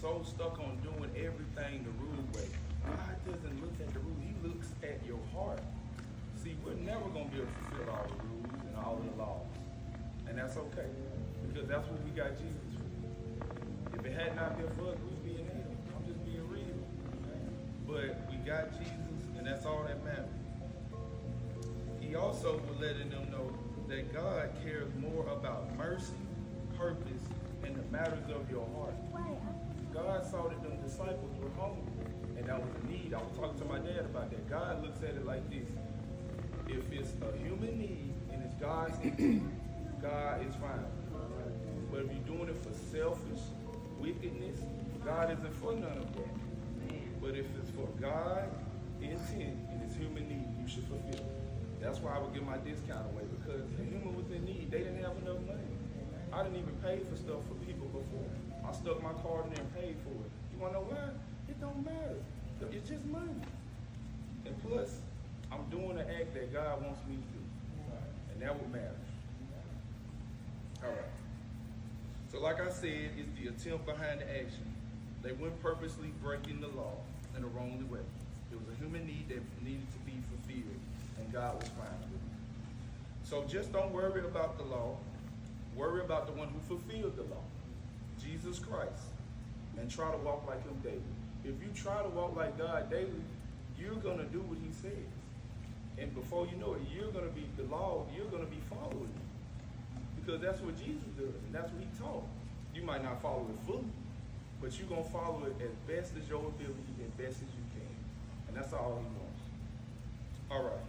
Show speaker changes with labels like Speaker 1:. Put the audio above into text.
Speaker 1: so stuck on doing everything the rule way. God doesn't look at the rule. He looks at your heart. See, we're never going to be able to fulfill all the rules and all of the laws. And that's okay. Because that's what we got Jesus for. If it had not been for us, we'd be in hell. I'm just being real. But we got Jesus, and that's all that matters. He also was letting them know that God cares more about mercy, purpose, and the matters of your heart. God saw that them disciples were hungry, and that was a need. I was talking to my dad about that. God looks at it like this. If it's a human need and it's God's intent, God is fine. But if you're doing it for selfish wickedness, God isn't for none of that. But if it's for God's intent and it's human need, you should fulfill it. That's why I would give my discount away, because the human was in need. They didn't have enough money. I didn't even pay for stuff for people before. I stuck my card in there and paid for it. You want to know why? It don't matter. It's just money. And plus, I'm doing the act that God wants me to do. And that what matters. All right. So like I said, it's the attempt behind the action. They weren't purposely breaking the law in a wrongly way. It was a human need that needed to be fulfilled, and God was fine with it. So just don't worry about the law. Worry about the one who fulfilled the law, Jesus Christ, and try to walk like him daily. If you try to walk like God daily, you're going to do what he says. And before you know it, you're going to be the law, you're going to be following it. Because that's what Jesus does, and that's what he taught. You might not follow it fully, but you're going to follow it as best as your ability, as best as you can. And that's all he wants. All right.